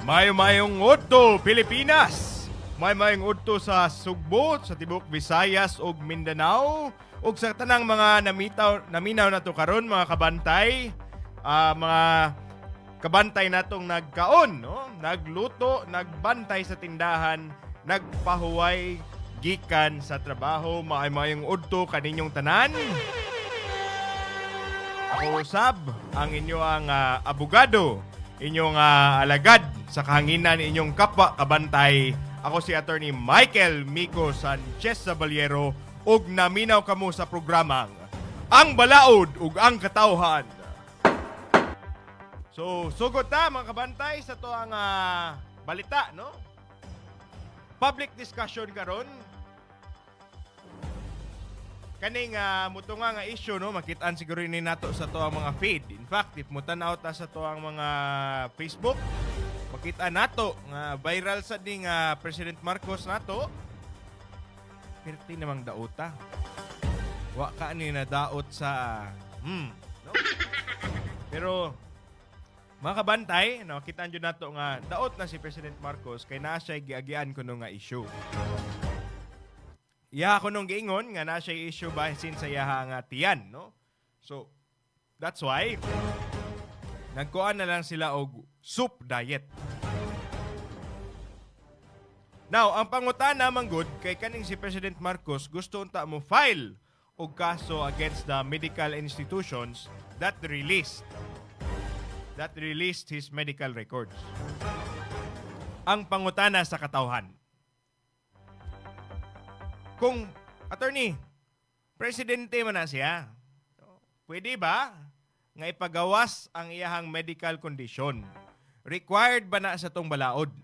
Mayong udto Pilipinas. Mayong udto sa Sugbo, sa tibok Visayas ug Mindanao ug sa tanang mga naminaw nato karon mga kabantay, mga kabantay natong nagkaon, no? Nagluto, nagbantay sa tindahan, nagpahuway gikan sa trabaho. Mayong udto kaninyong tanan. Ako usab ang inyong abogado, inyong alagad sa kahanginan inyong kapwa kabantay. Ako si Attorney Michael Miko Sanchez Sabaliero ug naminaw kamo sa programang Ang Balaod ug ang Katawhan. So, sugot ta mga kabantay sa to ang balita, no? Public discussion karon. Kaning mutunga nga issue, no, makitaan siguro ni nato sa to ang mga feed. In fact, if mutanaw ta sa to ang mga Facebook, makita nato nga viral sa ding President Marcos nato. Perti namang daota. Wa ka ni na daot sa no? Pero mga kabantay, no, kitaan jud nato nga daot na si President Marcos kay naa siya giagian kuno nga issue. Iya ko nung giingon nga na siya issue bahin sa iyaha nga tiyan, no? So, that's why nagkuan na lang sila og soup diet. Now, ang pangutana manggod kay kaning si President Marcos gusto unta mo file og kaso against the medical institutions that released his medical records. Ang pangutana sa katawhan, kung, attorney, presidente man na siya, pwede ba nga ipagawas ang iyahang medical condition? Required ba na sa tong balaod?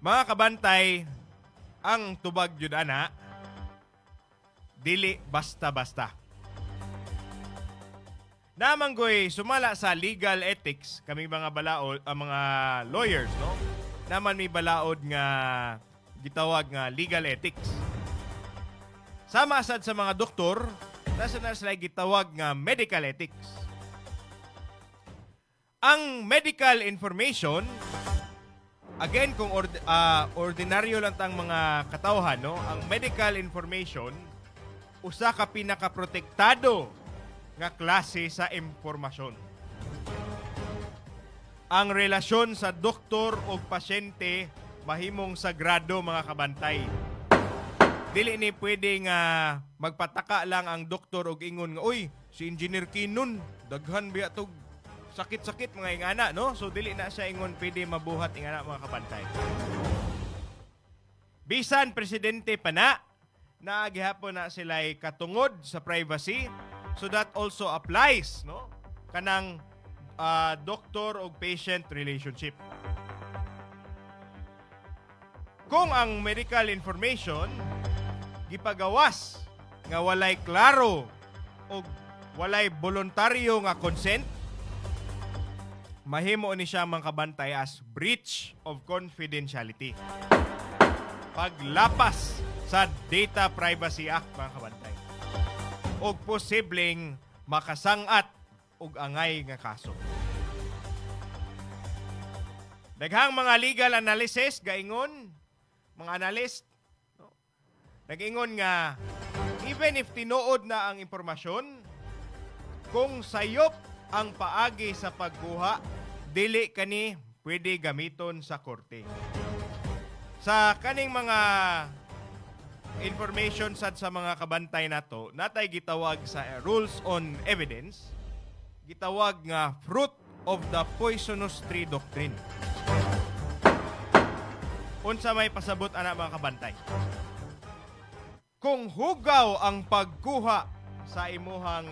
Mga kabantay, ang tubag yun ana, dili basta-basta. Namanggoy sumala sa legal ethics, kami mga balaod, mga lawyers, no? Naman may balaod nga gitawag nga legal ethics. Sama sad sa mga doktor, nasa na sila gitawag nga medical ethics. Ang medical information, again, kung ordinaryo lang tang mga katawhan, no? Ang medical information, usa ka pinakaprotektado nga klase sa impormasyon. Ang relasyon sa doktor o pasyente mahimong sagrado mga kabantay. Dili ni pwedeng magpataka lang ang doktor og ingon nga, "Uy, si Engineer Kinon, daghan biya tog sakit-sakit mga ingana," no? So dili na siya ingon pwede mabuhat ingana mga kabantay. Bisan presidente pa na gihapon na sila katungod sa privacy, so that also applies, no? Kanang doctor o patient relationship. Kung ang medical information gipagawas nga walay klaro o walay voluntaryo nga consent, mahimo ni siya mga kabantay as breach of confidentiality. Paglapas sa Data Privacy Act mga kabantay. O posibleng makasangat og angay nga kaso. Daghang mga legal analysis gaingon, mga analyst, no? Nag-ingon nga even if tinuod na ang impormasyon, kung sayop ang paagi sa pagkuha, dili kani pwede gamiton sa korte. Sa kaning mga information sad sa mga kabantay nato, natay gitawag sa rules on evidence, gitawag nga fruit of the poisonous tree doctrine. Unsa may pasabot ana mga kabantay? Kung hugaw ang pagkuha sa imuhang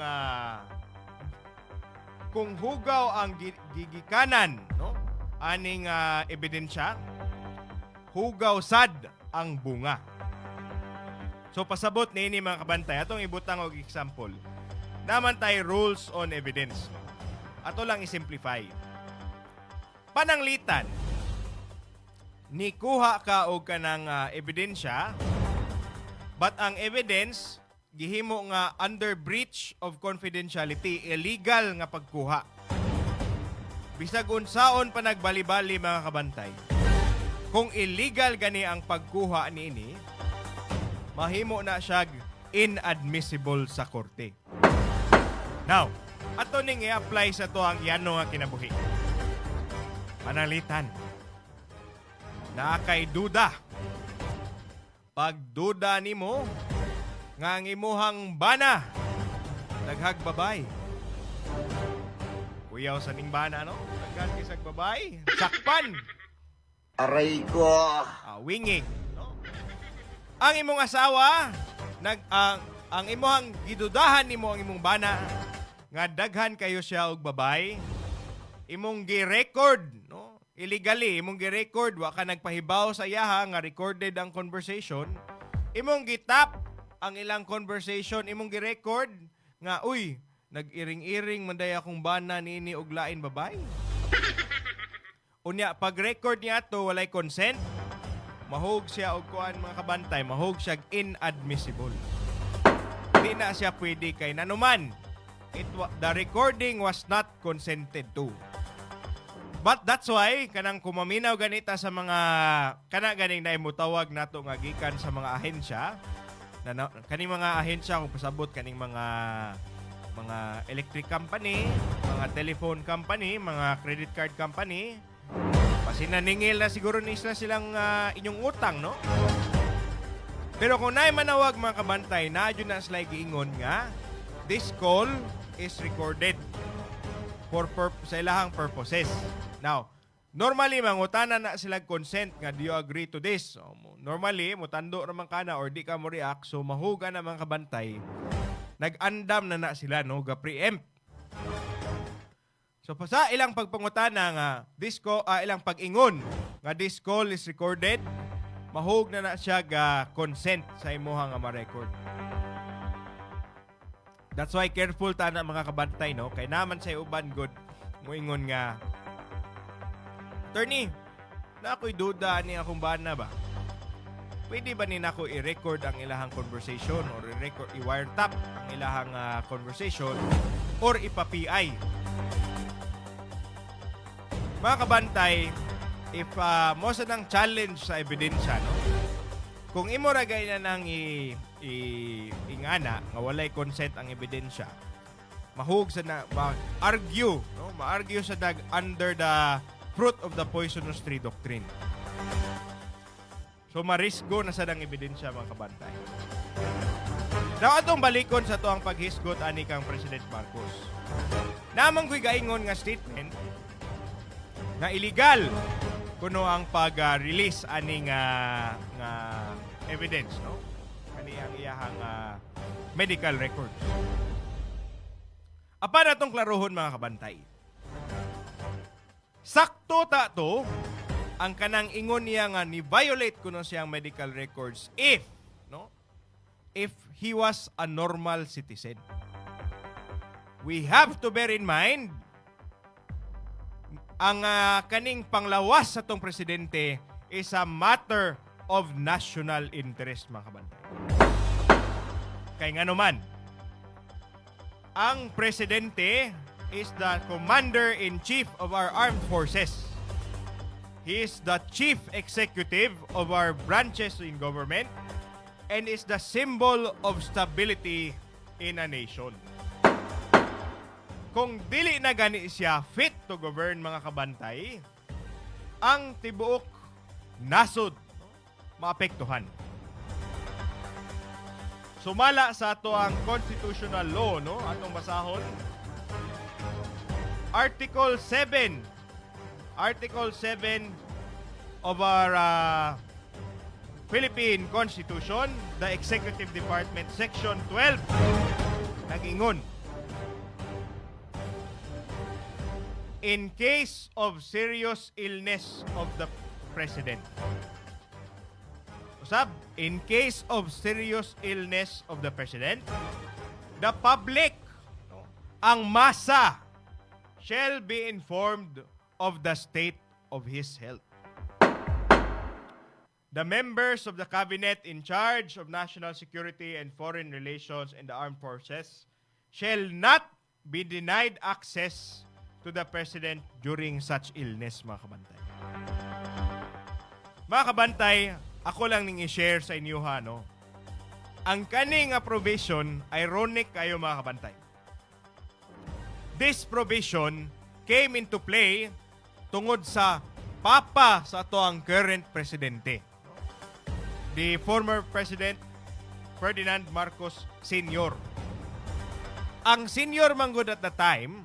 kung hugaw ang gigikanan, no? Aning ebidensya, hugaw sad ang bunga. So pasabot niini mga kabantay, atong ibutang og example. Naman tayo rules on evidence. Ato lang i-simplify. Pananglitan, ni kuha ka og kanang ebidensya, but ang evidence gihimo nga under breach of confidentiality, illegal nga pagkuha. bisag unsaon pa nagbali-bali mga kabantay. Kung illegal gani ang pagkuha niini, mahimo na siya inadmissible sa korte. Now, ato ning i-apply sa to ang yano nga kinabuhi. Panalitan. Naakay duda. Pag duda nimo nga ang imuhang bana daghag babay. Kuyaw sa ning bana no? Daghag isag babay, sakpan. Aray ko! Winging, no? Ang imong asawa ang imong gidudahan nimo ang imong bana nga daghan kayo siya og babay, imong gi-record, no? Illegally imong gi-record, wa ka nagpahibaw sa iyaha nga recorded ang conversation, imong gitap ang ilang conversation, imong gi-record nga uy, nag-iring-iring manday akong bana niini og lain babay. Unya pag-record niya to walay consent, mahog siya og kuan mga kabantay, mahog siya inadmissible. Di na siya pwede kay nanuman. The recording was not consented to. But that's why kanang kumaminaw ganita sa mga kana ganing naimutawag nato nga gikan sa mga ahensya na kaning mga ahensya kung pasabot kaning mga electric company, mga telephone company, mga credit card company, pasinaningil na siguro nila silang inyong utang, no? Pero kung naay manawag mga kabantay, naadyo na sila giingon nga this call is recorded sa ilahang purposes. Now, normally mangutana na sila consent nga do you agree to this? So, normally mutando raman kana or di ka mo react, so mahuga na mga kabantay. Nag-andam na sila no ga preempt. So sa ilang pagpangutana nga ilang pag-ingon nga this call is recorded, mahug na siya ga consent sa imuha nga ma-record. That's why careful ta na mga kabantay no, kay naman sa uban good moingon nga attorney, na ako'y duda ni akong bana ba? Pwede ba ni nako i-record ang ilahang conversation or i-wiretap ang ilahang conversation or ipa-PI? Mga kabantay, if mo sa nang challenge sa ebidensya, no? Kung imo ra gay na nang ingana nga walay consent ang ebidensya, mahug sa na ma-argue, no? Ma-argue sa under the fruit of the poisonous tree doctrine. So marisgo na sa dang ebidensya mga kabantay. Now atong balikon sa to ang paghisgot ani kang President Marcos. Namang ko'y gaingon nga statement na illegal kuno ang pag-release ani nga evidence, no? Kani ang iyahang medical records. Apan atong klarohon mga kabantay. Sakto ta to ang kanang ingon niya nga ni-violate kuno siyang medical records if he was a normal citizen. We have to bear in mind ang kaning panglawas sa tong presidente is a matter of national interest mga kabantay. Kay nga naman, ang presidente is the commander-in-chief of our armed forces. He is the chief executive of our branches in government and is the symbol of stability in a nation. Kung dili na gani siya fit to govern mga kabantay, ang tibuok nasod maapektuhan. Sumala sa ato ang constitutional law, no? Atong basahon. Article 7 of our Philippine Constitution, the Executive Department, Section 12, nag-ingon, in case of serious illness of the President. Usab, in case of serious illness of the President, the public, ang masa, shall be informed of the state of his health. The members of the cabinet in charge of national security and foreign relations in the armed forces shall not be denied access to the President during such illness, mga kabantay. Mga kabantay, ako lang ning i-share sa inyo ha, no? Ang kaning provision, ironic kayo mga kabantay. This provision came into play tungod sa papa sa ato ang current presidente. The former President Ferdinand Marcos Sr. Ang senior manggod at the time,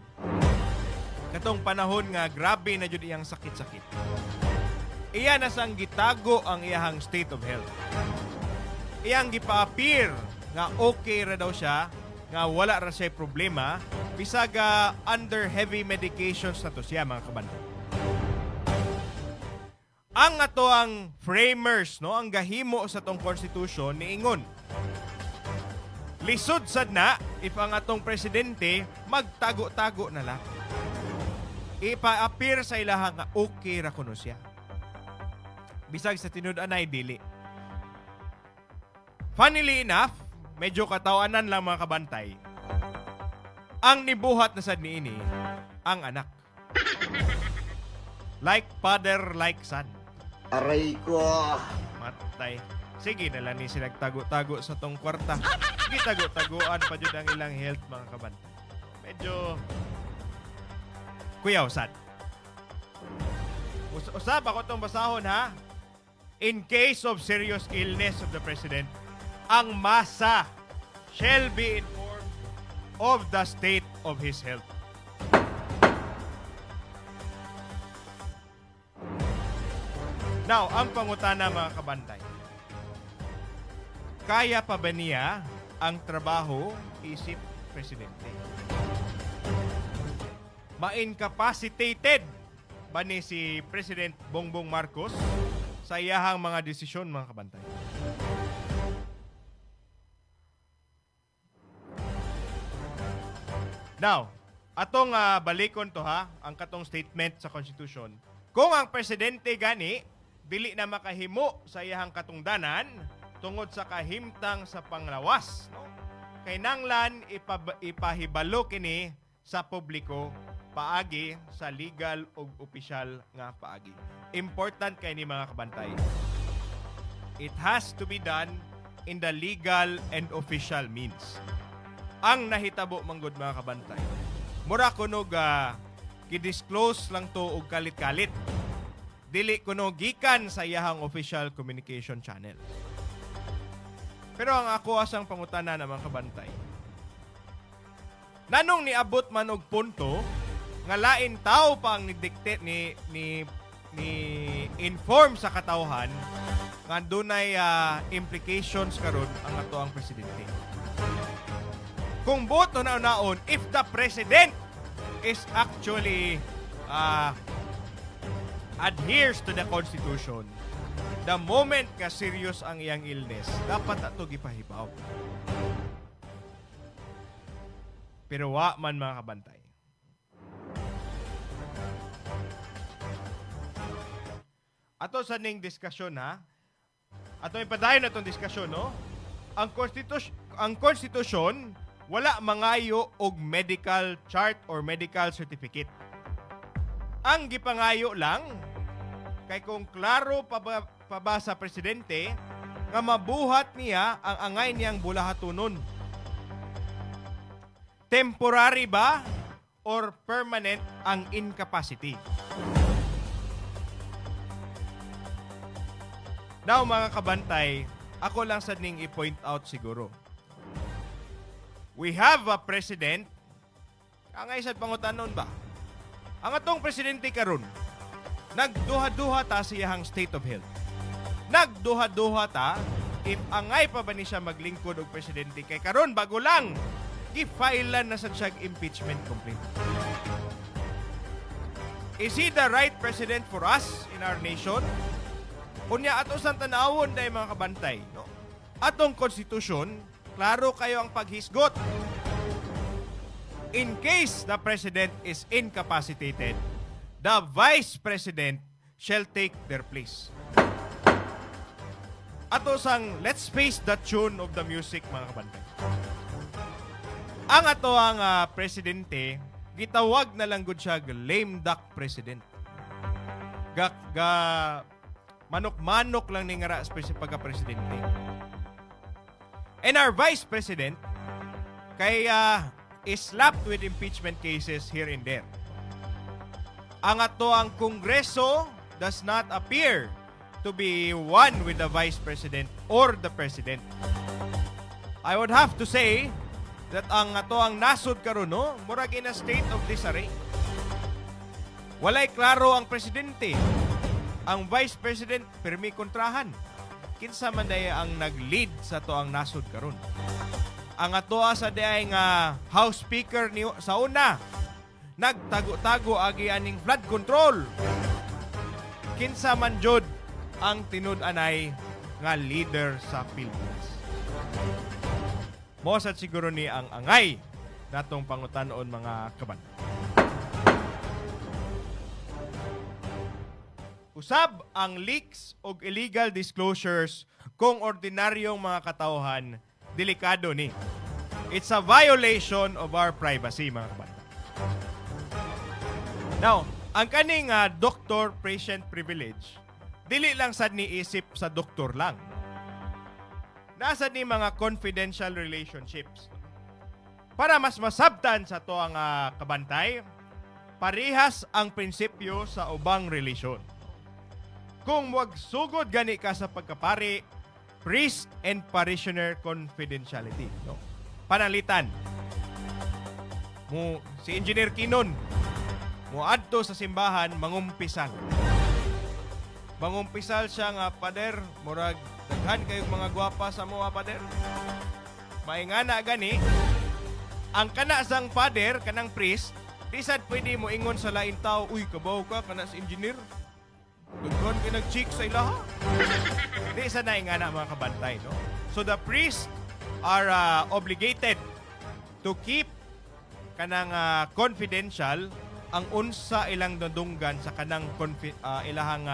katong panahon nga grabe na jud iyang sakit-sakit. Iya na sang gitago ang iyahang state of health. Iyang gipa-appear nga okay ra daw siya, nga wala ra siya problema, bisag under heavy medications na to siya, mga kabantay. Ang ato ang framers, no, ang gahimo sa tong constitution niingon, lisod sad na if ang atong presidente magtago-tago na lang. Ipa-appear sa ilaha nga okay ra kuno siya. Bisag sa tinud-anay dili. Funnily enough, medyo katawanan lang mga kabantay. Ang nibuhat na sad niini ang anak. Like father, like son. Aray ko. Matay. Sige na lang ni sila tago-tago sa tong kwarta. Sige, tago-tagoan pa dyan ang ilang health, mga kabantay. Medyo kuyaw sad. Usap ako itong basahon, ha? In case of serious illness of the President, ang masa shall be informed of the state of his health. Now, ang pangutana, mga kabantay, kaya pa ba niya ang trabaho isip presidente? Ma-incapacitated ba ni si President Bongbong Marcos sa iyahang mga desisyon, mga kabantay? Now, atong balikon to ha, ang katong statement sa Constitution. Kung ang presidente gani dili na makahimo sa iyahang katungdanan tungod sa kahimtang sa panglawas, no? Kinahanglan ipahibalo kini sa publiko paagi sa legal ug opisyal nga paagi. Important kay ni mga kabantay. It has to be done in the legal and official means. Ang nahitabo manggod, mga kabantay, mura kuno gi-disclose lang to og kalit-kalit. Dili kuno gikan sa iyahang official communication channel. Pero ang ako asang pangutana na, mga kabantay, nanong niabot man og punto nga lain tao pa ang nidikte ni inform sa katawhan nga dunay implications karon ang ato ang presidente. Kung boto na naon, if the president is actually adheres to the Constitution, the moment nga serious ang iyang illness, dapat ato gipahibaw. Pero wa man, mga kabantay. Ato sa ning diskusyon, ha? Ato ipadayon na itong diskusyon, no? Ang konstitusyon wala mangayo og medical chart or medical certificate. Ang gipangayo lang kay kung klaro pa ba sa presidente nga mabuhat niya ang angay niyang bulahatonon. Temporary ba or permanent ang incapacity? Now, mga kabantay, ako lang sa ning i-point out siguro. We have a president, ang isang pangutanon ba? Ang atong presidente karon, nagduha-duha ta sa iyahang state of health. Nagduha-duha ta if angay pa ba ni siya maglingkod og presidente kay karon bago lang gi-filean na sa siya impeachment complaint. Is he the right president for us in our nation? Unya ato sa tanawon day, mga kabantay, no? Atong konstitusyon, klaro kayo ang paghisgot. In case the president is incapacitated, the vice president shall take their place. Ato sang let's face the tune of the music, mga kabantay. Ang ato ang presidente gitawag na lang gud siya lame duck president. Ga manok-manok lang ni nga pagka-presidente. And our vice president kay is slapped with impeachment cases here and there. Ang ato ang Kongreso does not appear to be one with the vice president or the president. I would have to say that ang ato ang nasod karon no, murag in a state of disarray. Walay klaro ang presidente. Ang vice president permi kontrahan. Kinsa man daya ang nag-lead sa to ang nasod karon. Ang atoa sa diay nga House Speaker ni sa una nagtago-tago agi aning flood control. Kinsa man jud ang tinud-anay nga leader sa Pilipinas. Mosad siguro ni ang angay natong pangutan-on mga kaban. Usab ang leaks o illegal disclosures kung ordinaryong mga katawhan, delikado ni. It's a violation of our privacy, mga kabata. Now, ang kaning doctor-patient privilege, dili lang sad ni isip sa doktor lang. Nasa ni mga confidential relationships. Para mas masabtan sa to ang kabantay, parehas ang prinsipyo sa ubang relasyon. Kung wag sugod gani ka sa pagkapari, priest and parishioner confidentiality. No? Panalitan. Si Engineer Kinon, adto sa simbahan, mangumpisal. Mangumpisal siya nga, pader, murag, daghan kayong mga gwapa sa mga pader. Maingana gani, ang kana sang pader, kanang priest, di sad pwede mo ingon sa lain tao, uy, kabaw ka, kana sa engineer. Dughan ka nag-cheek sa ilaha. Di sa naingana mga kabantay. No? So the priests are obligated to keep kanang confidential ang unsa ilang nadunggan sa kanang ilahang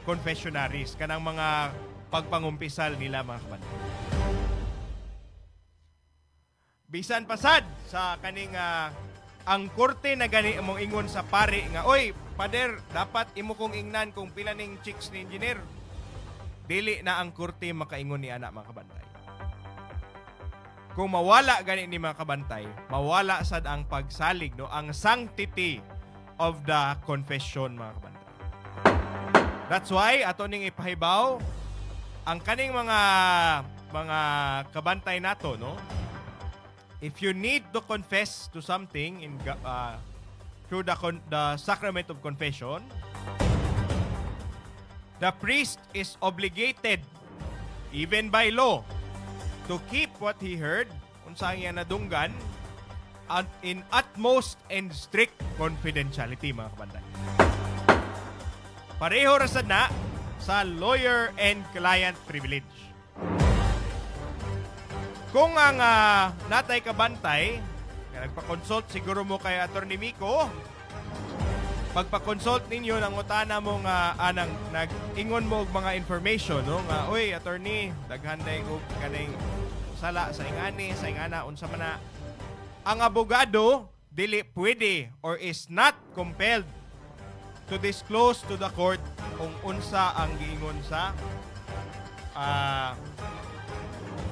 confessionaries, kanang mga pagpangumpisal nila mga kabantay. Bisan pasad sa kaning ang korte na gani mong ingon sa pari nga, oy, pader, dapat imo kong ingnan kung pila ning chicks ni engineer. Dili na ang korte makaingon ni anak mga kabantay. Kung mawala gani ni mga kabantay, mawala sad ang pagsalig, no, ang sanctity of the confession mga kabantay. That's why ato ning ipahibaw ang kaning mga kabantay nato, no. If you need to confess to something in through the sacrament of confession, the priest is obligated, even by law, to keep what he heard, unsang iya nadunggan, in utmost and strict confidentiality, mga kabantay. Pareho rasad na sa lawyer and client privilege. Kung ang natay kabantay, nagpa-consult siguro mo kay Attorney Miko, pagpa-consult ninyo ng utana mo nga nag-ingon mo og mga information, no, nga oy attorney, daghan day og kaning sala sa ingana unsa man na. Ang abogado dili pwede or is not compelled to disclose to the court kung unsa ang giingon sa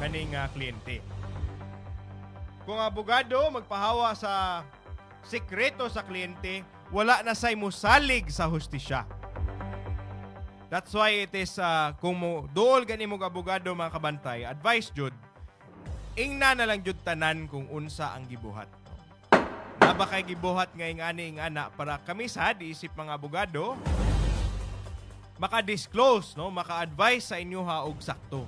kaning kliyente. Kung abogado magpahawa sa sikreto sa kliyente, wala na say musalig sa hustisya. That's why it is kung mo duol gani mo abogado mga kabantay, advice jud ingna na lang jud tanan kung unsa ang gibuhat. Na ba kay gibuhat nga ingani ingana para kami sad isip mga abogado maka-disclose, no, maka-advise sa inyo ha og sakto.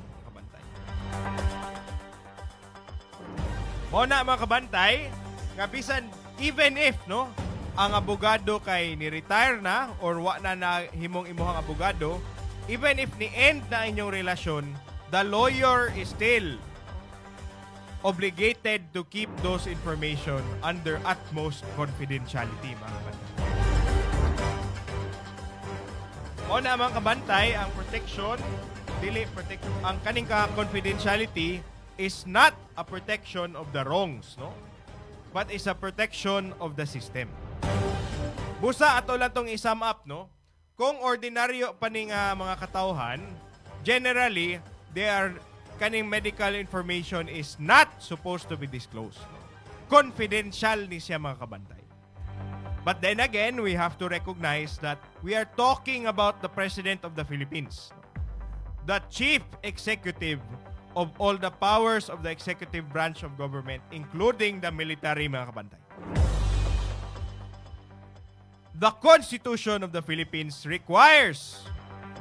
Muna mga kabantay, nga bisan even if, no, ang abogado kay ni-retire na or wa na himong imuhang abogado, even if ni-end na inyong relasyon, the lawyer is still obligated to keep those information under utmost confidentiality, mga kabantay. Muna mga kabantay, ang protection, ang kaning confidentiality is not a protection of the wrongs, no? but is a protection of the system. Busa ato lang tong i-sum up, no? Kung ordinaryo pa ning mga katawhan, generally, kaning medical information is not supposed to be disclosed. Confidential ni siya mga kabantay. But then again, we have to recognize that we are talking about the President of the Philippines, the chief executive of all the powers of the executive branch of government, including the military, mga kabantay. The Constitution of the Philippines requires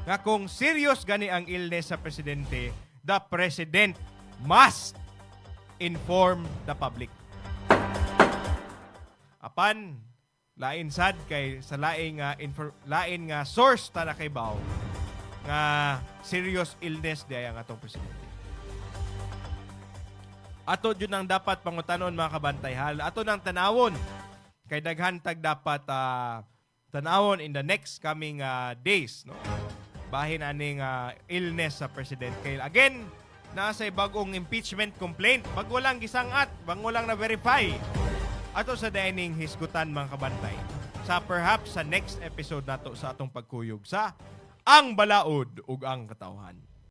nga kung serious gani ang illness sa presidente, the president must inform the public. Apan, lain sad kay sa laing nga source ta na kay baw nga serious illness di ang atong presidente. Ato jud nang dapat pangutanon mga kabantay, ato nang tanawon kay daghan tag dapat tanawon in the next coming days, no? Bahin aning illness sa president. Kay again, nasa bagong impeachment complaint, bago lang gisangat, bago lang na-verify. Ato sa dining hisgutan mga kabantay. Sa perhaps sa next episode nato sa atong pagkuyog sa Ang Balaod ug ang Katawhan.